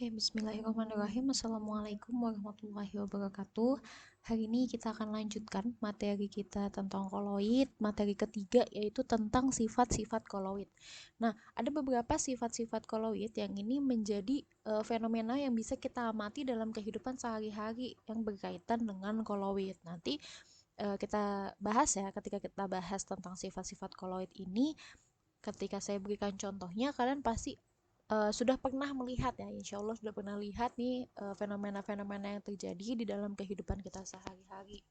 Oke, bismillahirrahmanirrahim. Assalamualaikum warahmatullahi wabarakatuh. Hari ini kita akan lanjutkan materi kita tentang koloid, materi ketiga yaitu tentang sifat-sifat koloid. Nah, ada beberapa sifat-sifat koloid yang ini menjadi fenomena yang bisa kita amati dalam kehidupan sehari-hari yang berkaitan dengan koloid. Nanti kita bahas ya, ketika kita bahas tentang sifat-sifat koloid ini, ketika saya berikan contohnya, kalian pasti sudah pernah melihat ya, insya Allah sudah pernah lihat nih fenomena-fenomena yang terjadi di dalam kehidupan kita sehari-hari.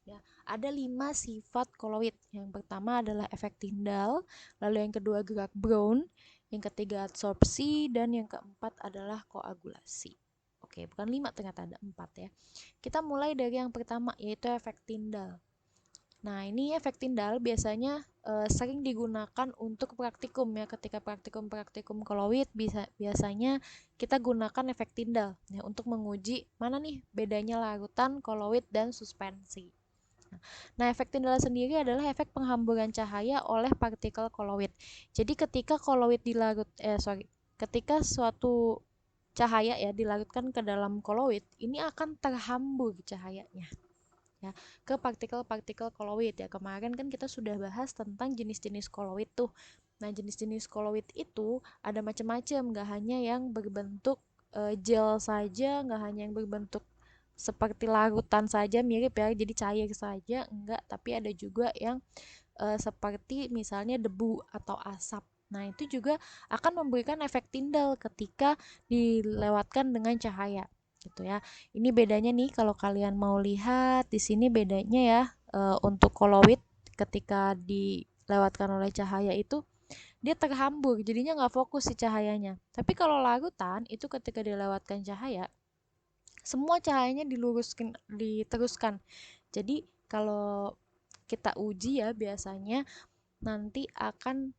Ya, ada 5 sifat koloid. Yang pertama adalah efek Tyndall, lalu yang kedua gerak Brown, yang ketiga adsorpsi, dan yang keempat adalah koagulasi. Oke, bukan 5, ternyata ada 4 ya. Kita mulai dari yang pertama, yaitu efek Tyndall. Nah, ini efek Tyndall biasanya sering digunakan untuk praktikum ya. Ketika praktikum-praktikum koloid biasanya kita gunakan efek Tyndall ya untuk menguji mana nih bedanya larutan, koloid, dan suspensi. Nah, efek Tyndall sendiri adalah efek penghamburan cahaya oleh partikel koloid. Jadi ketika suatu cahaya ya dilarutkan ke dalam koloid, ini akan terhambur cahayanya ya ke partikel-partikel koloid ya. Kemarin kan kita sudah bahas tentang jenis-jenis koloid tuh. Nah, jenis-jenis koloid itu ada macam-macam, nggak hanya yang berbentuk gel saja, nggak hanya yang berbentuk seperti larutan saja mirip ya, jadi cair saja, enggak, tapi ada juga yang seperti misalnya debu atau asap. Nah, itu juga akan memberikan efek Tyndall ketika dilewatkan dengan cahaya gitu ya. Ini bedanya nih kalau kalian mau lihat di sini bedanya ya, untuk koloid ketika dilewatkan oleh cahaya itu dia terhambur, jadinya nggak fokus si cahayanya. Tapi kalau larutan itu ketika dilewatkan cahaya, semua cahayanya diteruskan. Jadi kalau kita uji ya biasanya nanti akan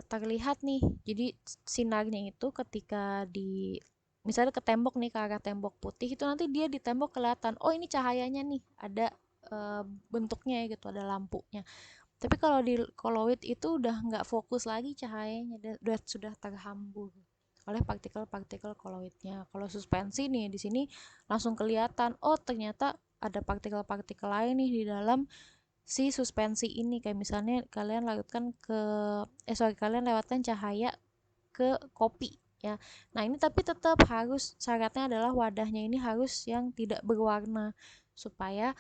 terlihat nih. Jadi sinarnya itu ketika di misalnya ke tembok nih, ke arah tembok putih itu nanti dia di tembok kelihatan, oh ini cahayanya nih, ada bentuknya gitu, ada lampunya. Tapi kalau di koloid itu udah nggak fokus lagi cahayanya, sudah terhambur oleh partikel-partikel koloidnya. Kalau suspensi nih di sini langsung kelihatan, oh ternyata ada partikel-partikel lain nih di dalam si suspensi ini. Kayak misalnya kalian lewatkan cahaya ke kopi ya. Nah, ini tapi tetap harus syaratnya adalah wadahnya ini harus yang tidak berwarna supaya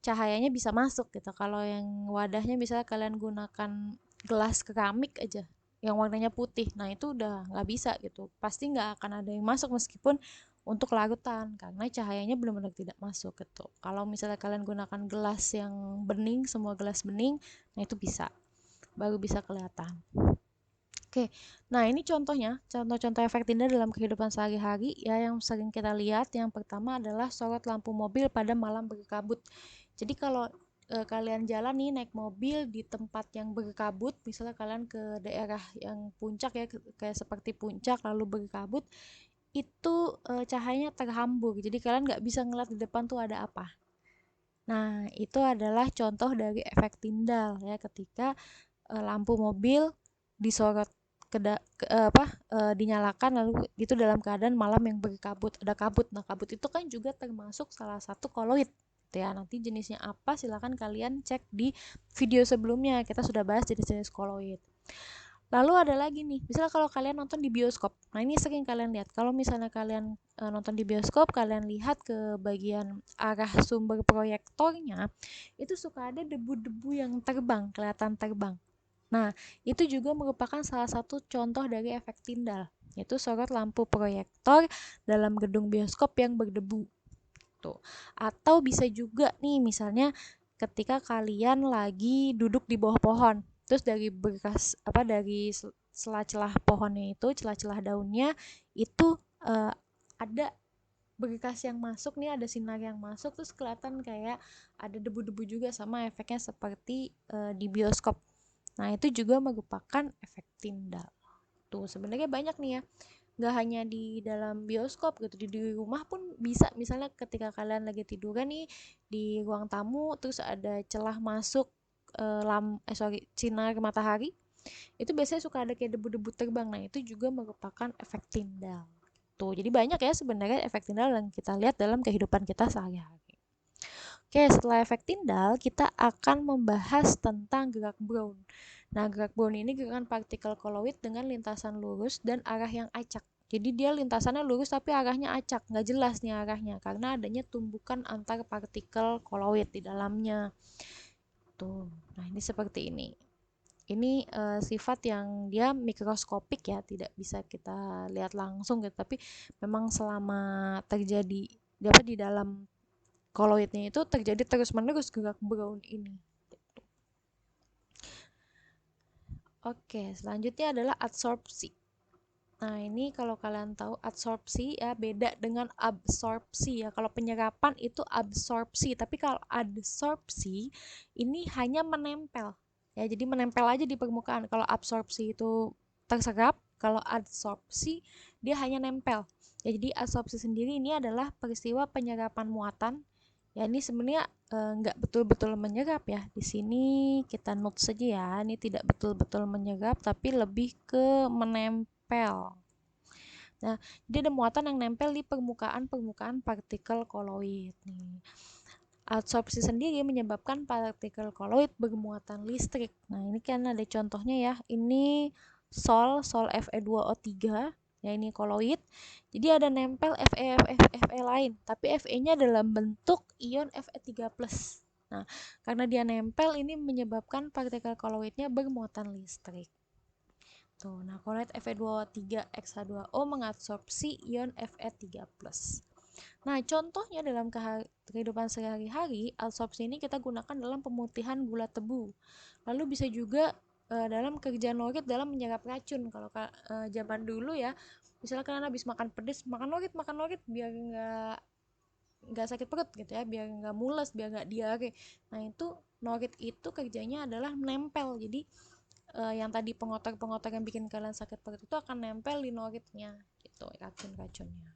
cahayanya bisa masuk gitu. Kalau yang wadahnya misalnya kalian gunakan gelas keramik aja yang warnanya putih, nah itu udah nggak bisa gitu, pasti nggak akan ada yang masuk meskipun untuk larutan karena cahayanya benar-benar tidak masuk gitu. Kalau misalnya kalian gunakan gelas yang bening, semua gelas bening, nah itu bisa, baru bisa kelihatan. Oke, nah ini contohnya, contoh-contoh efek Tyndall dalam kehidupan sehari-hari ya yang sering kita lihat. Yang pertama adalah sorot lampu mobil pada malam berkabut. Jadi kalau kalian jalan nih naik mobil di tempat yang berkabut, misalnya kalian ke daerah yang puncak ya, kayak seperti puncak lalu berkabut, itu cahayanya terhambur. Jadi kalian nggak bisa ngeliat di depan tuh ada apa. Nah, itu adalah contoh dari efek Tyndall ya ketika lampu mobil disorot dinyalakan lalu itu dalam keadaan malam yang berkabut, ada kabut. Nah, kabut itu kan juga termasuk salah satu koloid gitu ya. Nanti jenisnya apa silakan kalian cek di video sebelumnya, kita sudah bahas jenis-jenis koloid. Lalu ada lagi nih, misalnya kalau kalian nonton di bioskop. Nah, ini sering kalian lihat. Kalau misalnya kalian nonton di bioskop, kalian lihat ke bagian arah sumber proyektornya, itu suka ada debu-debu yang terbang, kelihatan terbang. Nah, itu juga merupakan salah satu contoh dari efek Tyndall, yaitu sorot lampu proyektor dalam gedung bioskop yang berdebu. Tuh. Atau bisa juga nih, misalnya ketika kalian lagi duduk di bawah pohon, terus dari celah-celah pohonnya itu, celah-celah daunnya itu ada berkas yang masuk nih, ada sinar yang masuk, terus kelihatan kayak ada debu-debu juga, sama efeknya seperti di bioskop. Nah, itu juga merupakan efek Tyndall. Tuh, sebenarnya banyak nih ya. Nggak hanya di dalam bioskop gitu, di rumah pun bisa. Misalnya ketika kalian lagi tiduran nih di ruang tamu, terus ada celah masuk sinar matahari, itu biasanya suka ada kayak debu-debu terbang. Nah, itu juga merupakan efek Tyndall. Tuh, jadi banyak ya sebenarnya efek tindal yang kita lihat dalam kehidupan kita sehari-hari. Oke, setelah efek tindal, kita akan membahas tentang gerak Brown. Nah, gerak Brown ini gerakan partikel koloid dengan lintasan lurus dan arah yang acak. Jadi dia lintasannya lurus tapi arahnya acak, nggak jelas nih arahnya karena adanya tumbukan antar partikel koloid di dalamnya. Tuh, nah ini seperti ini. Ini sifat yang dia mikroskopik ya, tidak bisa kita lihat langsung gitu, tapi memang selama terjadi dapat di dalam koloidnya itu terjadi terus-menerus gerak Brown ini. Oke, selanjutnya adalah adsorpsi. Nah, ini kalau kalian tahu adsorpsi ya beda dengan absorpsi ya. Kalau penyerapan itu absorpsi, tapi kalau adsorpsi ini hanya menempel. Ya, jadi menempel aja di permukaan. Kalau absorpsi itu terserap, kalau adsorpsi dia hanya nempel. Ya, jadi adsorpsi sendiri ini adalah peristiwa penyerapan muatan. Ya, ini sebenarnya nggak betul-betul menyerap ya. Di sini kita note saja ya. Ini tidak betul-betul menyerap, tapi lebih ke menempel. Nah, dia ada muatan yang nempel di permukaan partikel koloid nih. Adsorpsi sendiri menyebabkan partikel koloid bermuatan listrik. Nah, ini kan ada contohnya ya. Ini sol Fe2O3, ya ini koloid. Jadi ada nempel Fe lain, tapi Fe-nya dalam bentuk ion Fe3+. Nah, karena dia nempel ini menyebabkan partikel koloidnya bermuatan listrik. Tuh, nah koloid Fe2O3X2O mengadsorpsi ion Fe3+. Nah, contohnya dalam kehidupan sehari-hari, adsorpsi ini kita gunakan dalam pemutihan gula tebu. Lalu bisa juga dalam kerja norit dalam menyerap racun. Kalau zaman dulu ya, misalnya kalian habis makan pedes, makan norit biar nggak sakit perut gitu ya, biar nggak mules, biar nggak diare. Nah, itu norit itu kerjanya adalah menempel. Jadi yang tadi pengotor-pengotor yang bikin kalian sakit perut itu akan nempel di noritnya gitu, racun-racunnya.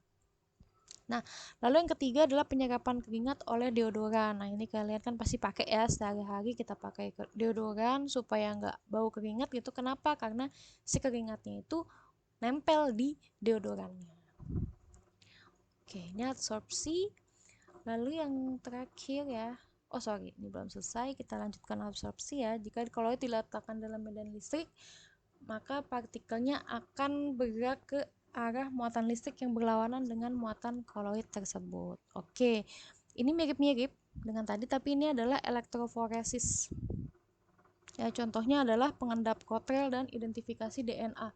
Nah, lalu yang ketiga adalah penyerapan keringat oleh deodoran. Nah, ini kalian kan pasti pakai ya sehari-hari, kita pakai deodoran supaya nggak bau keringat gitu. Kenapa? Karena si keringatnya itu nempel di deodorannya. Oke, ini absorpsi. Lalu yang terakhir ya, oh sorry, ini belum selesai, kita lanjutkan absorpsi ya. Jika koloid diletakkan dalam medan listrik, maka partikelnya akan bergerak ke arah muatan listrik yang berlawanan dengan muatan koloid tersebut. Oke, ini mirip-mirip dengan tadi, tapi ini adalah elektroforesis. Ya, contohnya adalah pengendap kotrel dan identifikasi DNA.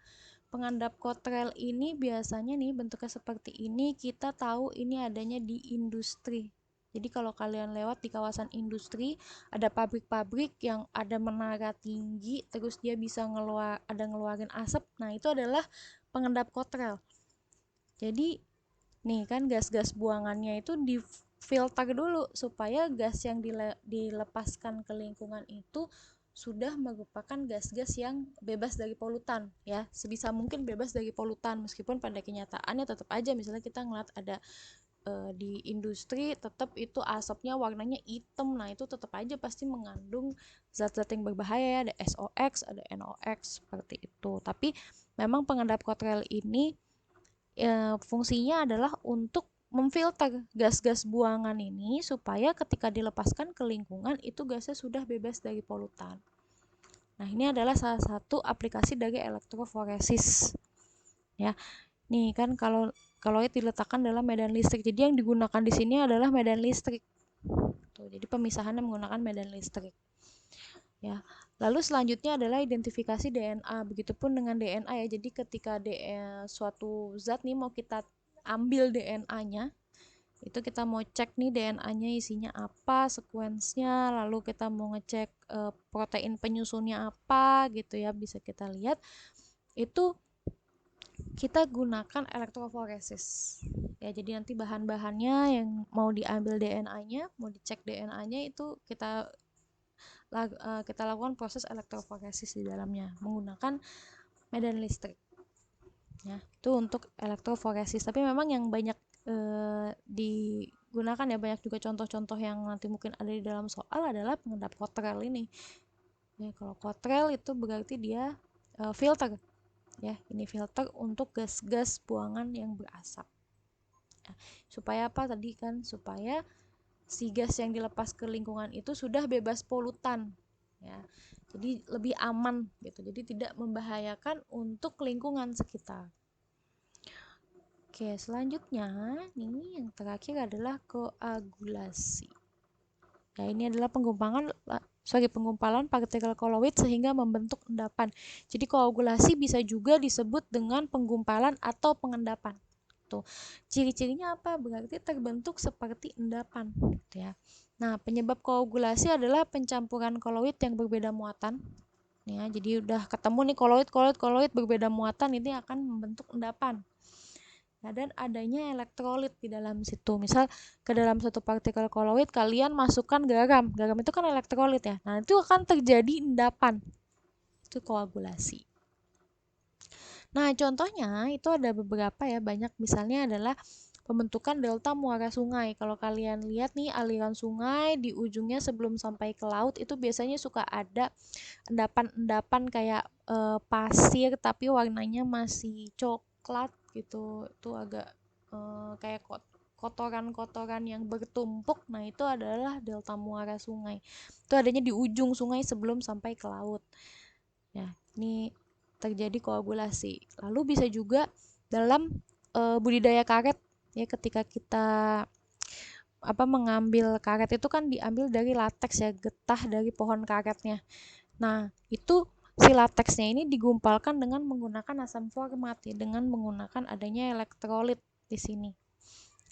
Pengendap kotrel ini biasanya nih bentuknya seperti ini, kita tahu ini adanya di industri. Jadi kalau kalian lewat di kawasan industri, ada pabrik-pabrik yang ada menara tinggi, terus dia bisa ngeluarin asap. Nah, itu adalah pengendap kotrel. Jadi nih kan gas-gas buangannya itu difilter dulu supaya gas yang dilepaskan ke lingkungan itu sudah merupakan gas-gas yang bebas dari polutan ya, sebisa mungkin bebas dari polutan, meskipun pada kenyataannya tetap aja misalnya kita ngeliat ada di industri tetap itu asapnya warnanya hitam. Nah, itu tetap aja pasti mengandung zat-zat yang berbahaya ya, ada SOX, ada NOX seperti itu. Tapi memang pengendap kotrel ini fungsinya adalah untuk memfilter gas-gas buangan ini supaya ketika dilepaskan ke lingkungan itu gasnya sudah bebas dari polutan. Nah, ini adalah salah satu aplikasi dari elektroforesis. Ya. Nih kan kalau diletakkan dalam medan listrik. Jadi yang digunakan di sini adalah medan listrik. Tuh, jadi pemisahannya menggunakan medan listrik. Ya. Lalu selanjutnya adalah identifikasi DNA. Begitupun dengan DNA ya. Jadi ketika suatu zat nih mau kita ambil DNA-nya, itu kita mau cek nih DNA-nya isinya apa, sekuensnya, lalu kita mau ngecek protein penyusunnya apa gitu ya, bisa kita lihat. Itu kita gunakan elektroforesis ya. Jadi nanti bahan-bahannya yang mau diambil DNA-nya, mau dicek DNA-nya itu kita lakukan proses elektroforesis di dalamnya menggunakan medan listrik ya. Itu untuk elektroforesis, tapi memang yang banyak digunakan ya, banyak juga contoh-contoh yang nanti mungkin ada di dalam soal adalah pengendap kotrel ini ya. Kalau kotrel itu berarti dia filter ya. Ini filter untuk gas-gas buangan yang berasap. Nah, supaya apa tadi kan? Supaya si gas yang dilepas ke lingkungan itu sudah bebas polutan, ya. Jadi lebih aman gitu. Jadi tidak membahayakan untuk lingkungan sekitar. Oke, selanjutnya nih yang terakhir adalah koagulasi. Ya, ini adalah penggumpalan partikel koloid sehingga membentuk endapan. Jadi koagulasi bisa juga disebut dengan penggumpalan atau pengendapan. Tuh. Ciri-cirinya apa? Berarti terbentuk seperti endapan, gitu ya. Nah, penyebab koagulasi adalah pencampuran koloid yang berbeda muatan. Ya, jadi udah ketemu nih koloid berbeda muatan, ini akan membentuk endapan. Nah, dan adanya elektrolit di dalam situ. Misal ke dalam satu partikel koloid kalian masukkan garam. Garam itu kan elektrolit ya. Nah, itu akan terjadi endapan. Itu koagulasi. Nah, contohnya itu ada beberapa ya, banyak. Misalnya adalah pembentukan delta muara sungai. Kalau kalian lihat nih aliran sungai di ujungnya sebelum sampai ke laut itu biasanya suka ada endapan-endapan kayak pasir tapi warnanya masih coklat gitu. Itu agak kayak kotoran-kotoran yang bertumpuk. Nah, itu adalah delta muara sungai. Itu adanya di ujung sungai sebelum sampai ke laut. Ya, ini terjadi koagulasi. Lalu bisa juga dalam budidaya karet ya, ketika kita mengambil karet itu kan diambil dari lateks ya, getah dari pohon karetnya. Nah, itu si lateksnya ini digumpalkan dengan menggunakan asam format ya, dengan menggunakan adanya elektrolit di sini.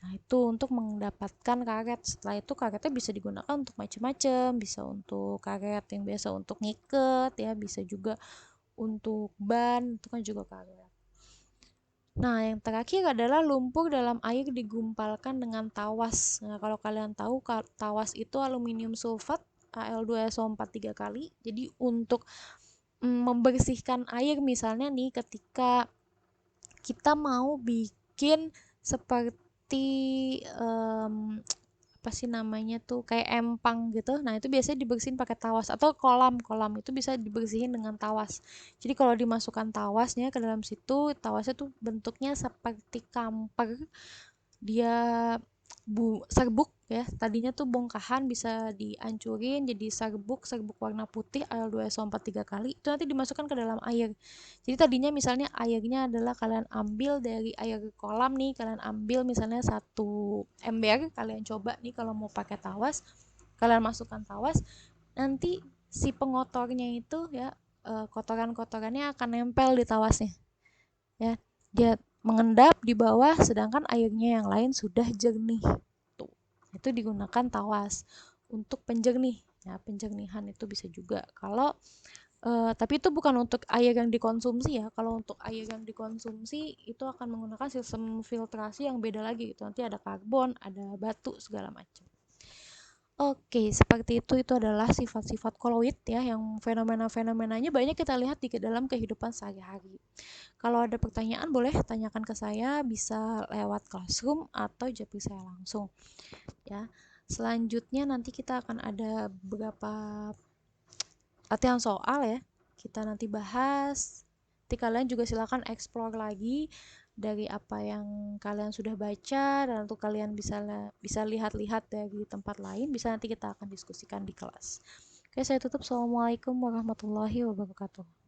Nah, itu untuk mendapatkan karet. Setelah itu karetnya bisa digunakan untuk macam-macam, bisa untuk karet yang biasa untuk ngiket ya, bisa juga untuk ban, itu kan juga karet. Nah, yang terakhir adalah lumpur dalam air digumpalkan dengan tawas. Nah, kalau kalian tahu tawas itu aluminium sulfat Al2SO4 3 kali. Jadi untuk membersihkan air misalnya nih ketika kita mau bikin seperti apa sih namanya tuh kayak empang gitu. Nah, itu biasanya dibersihin pakai tawas atau kolam itu bisa dibersihin dengan tawas. Jadi kalau dimasukkan tawasnya ke dalam situ, tawasnya tuh bentuknya seperti kamper. Dia serbuk ya. Tadinya tuh bongkahan bisa dihancurin jadi serbuk warna putih Al2SO4 3 kali. Itu nanti dimasukkan ke dalam air. Jadi tadinya misalnya airnya adalah kalian ambil dari air kolam nih, kalian ambil misalnya 1 ember, kalian coba nih kalau mau pakai tawas, kalian masukkan tawas, nanti si pengotornya itu ya kotoran-kotorannya akan nempel di tawasnya. Ya, dia mengendap di bawah sedangkan airnya yang lain sudah jernih. Tuh. Itu digunakan tawas untuk penjernih. Ya, penjernihan itu bisa juga. Kalau tapi itu bukan untuk air yang dikonsumsi ya. Kalau untuk air yang dikonsumsi itu akan menggunakan sistem filtrasi yang beda lagi gitu. Nanti ada karbon, ada batu segala macam. Oke, seperti itu. Itu adalah sifat-sifat koloid ya, yang fenomena-fenomenanya banyak kita lihat di dalam kehidupan sehari-hari. Kalau ada pertanyaan boleh tanyakan ke saya, bisa lewat Classroom atau japri saya langsung. Ya. Selanjutnya nanti kita akan ada beberapa latihan soal ya. Kita nanti bahas. Nanti kalian juga silakan explore lagi dari apa yang kalian sudah baca, dan untuk kalian bisa lihat-lihat dari tempat lain, bisa nanti kita akan diskusikan di kelas. Oke, saya tutup. Assalamualaikum warahmatullahi wabarakatuh.